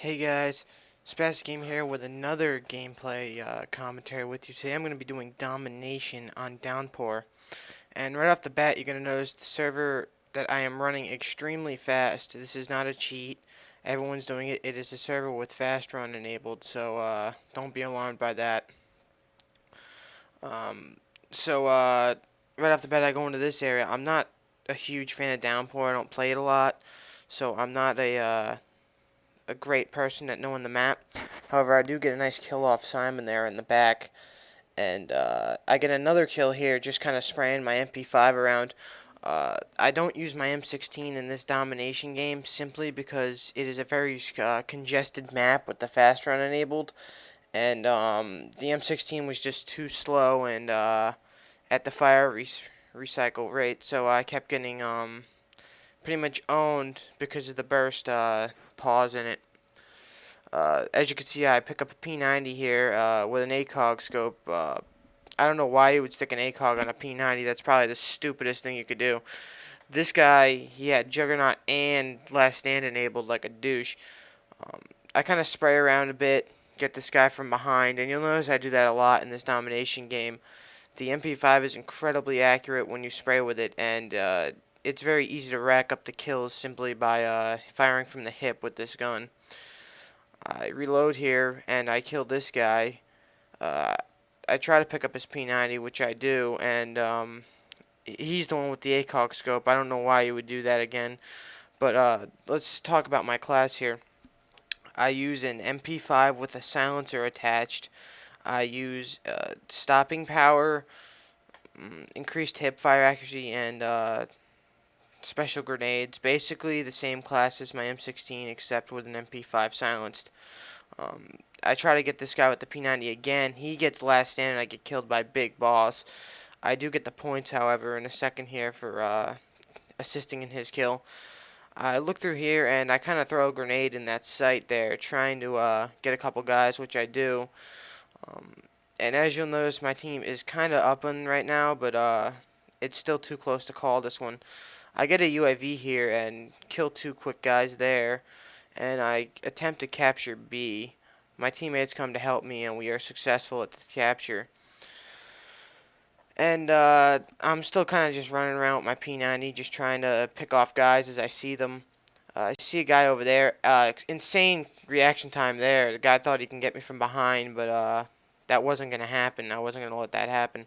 Hey guys, SpazticGamer here with another gameplay commentary with you. Today I'm going to be doing Domination on Downpour. And right off the bat you're going to notice the server that I am running extremely fast. This is not a cheat. Everyone's doing it. It is a server with fast run enabled, so don't be alarmed by that. Um, so right off the bat I go into this area. I'm not a huge fan of Downpour. I don't play it a lot. So I'm not a great person at knowing the map. However, I do get a nice kill off Simon there in the back. And I get another kill here just kind of spraying my MP5 around. I don't use my M16 in this domination game simply because it is a very congested map with the fast run enabled. And the M16 was just too slow and at the fire recycle rate. So I kept getting pretty much owned because of the burst pause in it. As you can see, I pick up a P90 here with an ACOG scope. I don't know why you would stick an ACOG on a P90. That's probably the stupidest thing you could do. This guy, he had Juggernaut and Last Stand enabled like a douche. I kind of spray around a bit, get this guy from behind, and you'll notice I do that a lot in this domination game. The MP5 is incredibly accurate when you spray with it, and it's very easy to rack up the kills simply by firing from the hip with this gun. I reload here, and I kill this guy. I try to pick up his P90, which I do, and he's the one with the ACOG scope. I don't know why you would do that again, but let's talk about my class here. I use an MP5 with a silencer attached. I use stopping power, increased hip fire accuracy, and special grenades. Basically the same class as my M16 except with an MP5 silenced. I try to get this guy with the P90 again. He gets last stand and I get killed by Big Boss. I do get the points, however, in a second here for assisting in his kill. I look through here and I kind of throw a grenade in that site there, trying to get a couple guys, which I do. And as you'll notice, my team is kind of up on right now, but it's still too close to call this one. I get a UAV here and kill two quick guys there, and I attempt to capture B. My teammates come to help me, and we are successful at the capture. And I'm still kind of just running around with my P90, just trying to pick off guys as I see them. I see a guy over there. Insane reaction time there. The guy thought he can get me from behind, but that wasn't going to happen. I wasn't going to let that happen.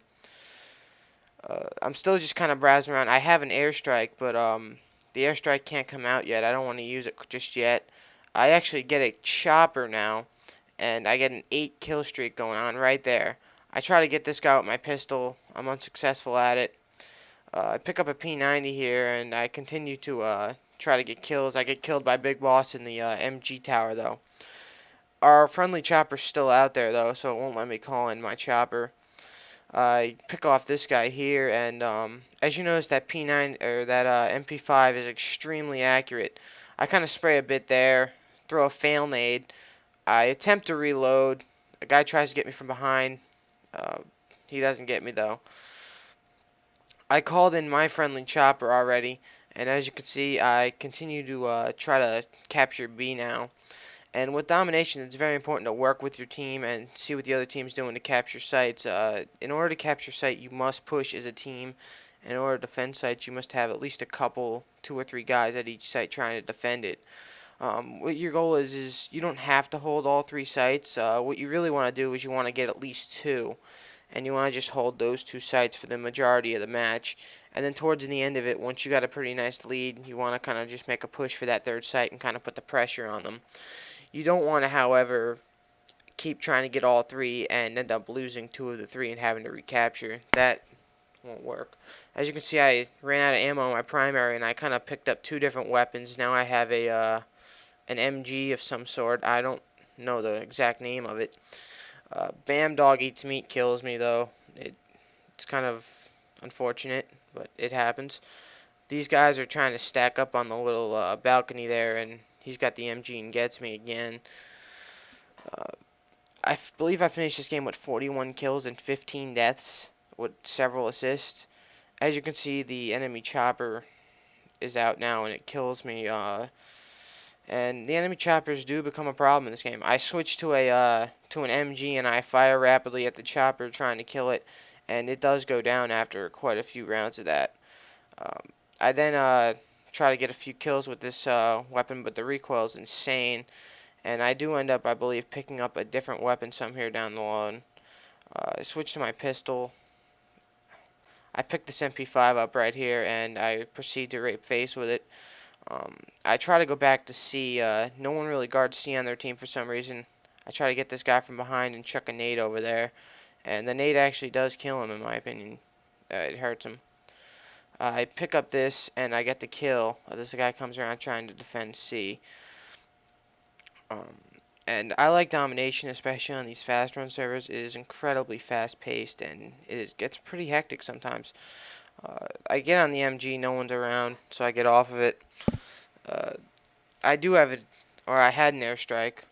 I'm still just kind of browsing around. I have an airstrike, but the airstrike can't come out yet. I don't want to use it just yet. I actually get a chopper now, and I get an 8 kill streak going on right there. I try to get this guy with my pistol. I'm unsuccessful at it. I pick up a P90 here, and I continue to try to get kills. I get killed by Big Boss in the MG tower, though. Our friendly chopper's still out there, though, so it won't let me call in my chopper. I pick off this guy here, and as you notice, that P9 or that MP5 is extremely accurate. I kind of spray a bit there, throw a fail nade. I attempt to reload. A guy tries to get me from behind. He doesn't get me though. I called in my friendly chopper already, and as you can see, I continue to try to capture B now. And with domination, it's very important to work with your team and see what the other team's doing to capture sites. In order to capture site, you must push as a team. And in order to defend sites, you must have at least a couple, 2 or 3 guys at each site trying to defend it. What your goal is you don't have to hold all 3 sites. What you really want to do is you want to get at least 2. And you want to just hold those 2 sites for the majority of the match. And then towards the end of it, once you got a pretty nice lead, you want to kind of just make a push for that 3rd site and kind of put the pressure on them. You don't want to, however, keep trying to get all 3 and end up losing 2 of the 3 and having to recapture. That won't work. As you can see, I ran out of ammo in my primary, and I kind of picked up 2 different weapons. Now I have an MG of some sort. I don't know the exact name of it. Bam Dog Eats Meat kills me, though. It's kind of unfortunate, but it happens. These guys are trying to stack up on the little balcony there, and he's got the MG and gets me again. I believe I finished this game with 41 kills and 15 deaths with several assists. As you can see, the enemy chopper is out now, and it kills me And the enemy choppers do become a problem in this game. I switched to an MG and I fire rapidly at the chopper trying to kill it, and it does go down after quite a few rounds of that. I then try to get a few kills with this weapon, but the recoil is insane, and I do end up, I believe, picking up a different weapon some here down the line. I switch to my pistol. I pick this MP5 up right here, and I proceed to rape face with it. I try to go back to C. No one really guards C on their team for some reason. I try to get this guy from behind and chuck a nade over there, and the nade actually does kill him, in my opinion. It hurts him. I pick up this, and I get the kill. This guy comes around trying to defend C. And I like Domination, especially on these fast run servers. It is incredibly fast paced, and gets pretty hectic sometimes. I get on the MG, no one's around, so I get off of it. I do have it, or I had an airstrike.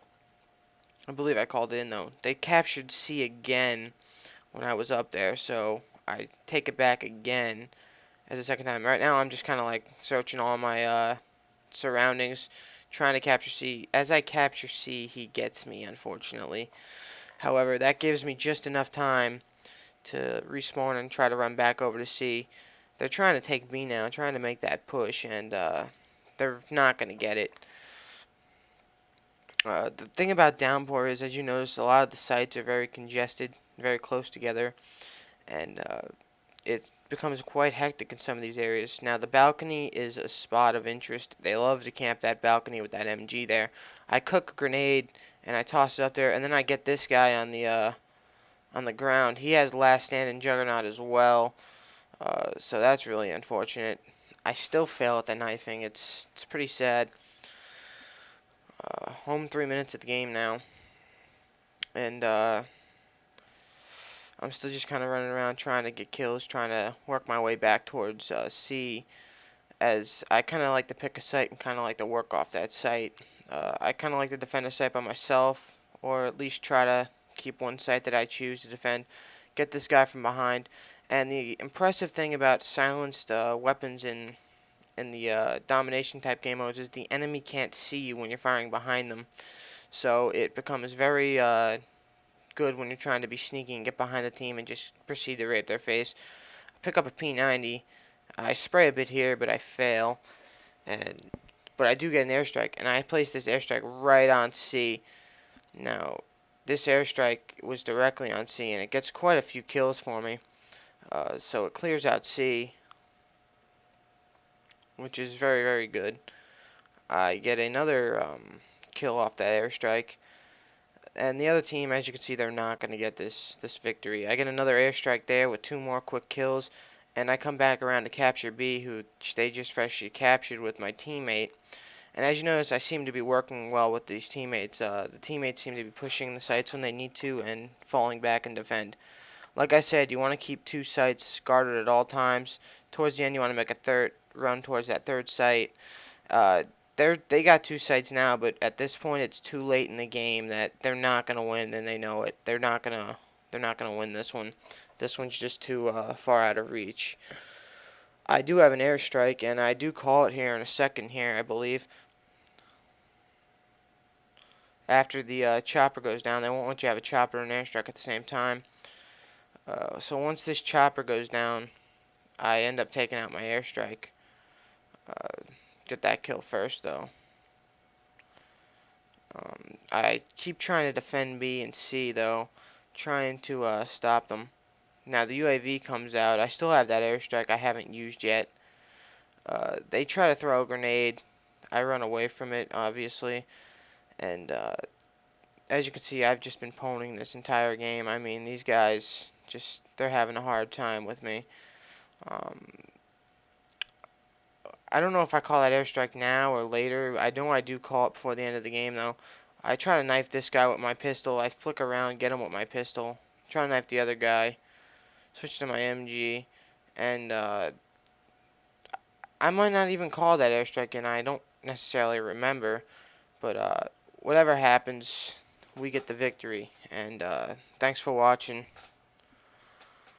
I believe I called it in though. They captured C again when I was up there, so I take it back again as a second time. Right now I'm just kind of like searching all my surroundings, trying to capture C. As I capture C, he gets me, unfortunately. However, that gives me just enough time to respawn and try to run back over to C. They're trying to take B now, trying to make that push, and they're not going to get it. The thing about Downpour is, as you notice, a lot of the sites are very congested, very close together, and it becomes quite hectic in some of these areas. Now, the balcony is a spot of interest. They love to camp that balcony with that MG there. I cook a grenade, and I toss it up there, and then I get this guy on the ground. He has Last Stand and Juggernaut as well, so that's really unfortunate. I still fail at the knifing. It's pretty sad. Home 3 minutes of the game now, and I'm still just kind of running around trying to get kills, trying to work my way back towards C, as I kind of like to pick a site and kind of like to work off that site. I kind of like to defend a site by myself, or at least try to keep one site that I choose to defend, get this guy from behind. And the impressive thing about silenced weapons in the domination type game modes is the enemy can't see you when you're firing behind them, so it becomes very good when you're trying to be sneaky and get behind the team and just proceed to rape their face. I pick up a P90. I spray a bit here, but I fail, but I do get an airstrike, and I place this airstrike right on C. Now, this airstrike was directly on C, and it gets quite a few kills for me, so it clears out C, which is very, very good. I get another kill off that airstrike, and the other team, as you can see, they're not going to get this victory. I get another airstrike there with 2 more quick kills, and I come back around to capture B, who they just freshly captured with my teammate. And as you notice, I seem to be working well with these teammates. The teammates seem to be pushing the sites when they need to and falling back and defend. Like I said, you want to keep 2 sites guarded at all times. Towards the end, you want to make a third run towards that third site. They got 2 sites now, but at this point, it's too late in the game that they're not gonna win, and they know it. They're not gonna win this one. This one's just too far out of reach. I do have an airstrike, and I do call it here in a second here, I believe. After the chopper goes down, they won't let you have a chopper and an airstrike at the same time. So once this chopper goes down, I end up taking out my airstrike. Get that kill first, though. I keep trying to defend B and C, though, trying to stop them. Now the UAV comes out. I still have that airstrike I haven't used yet. They try to throw a grenade. I run away from it, obviously. And as you can see, I've just been poning this entire game. I mean, these guys, they're having a hard time with me. I don't know if I call that airstrike now or later. I know I do call it before the end of the game, though. I try to knife this guy with my pistol. I flick around, get him with my pistol. Try to knife the other guy. Switch to my MG. And I might not even call that airstrike, and I don't necessarily remember. But whatever happens, we get the victory. And thanks for watching.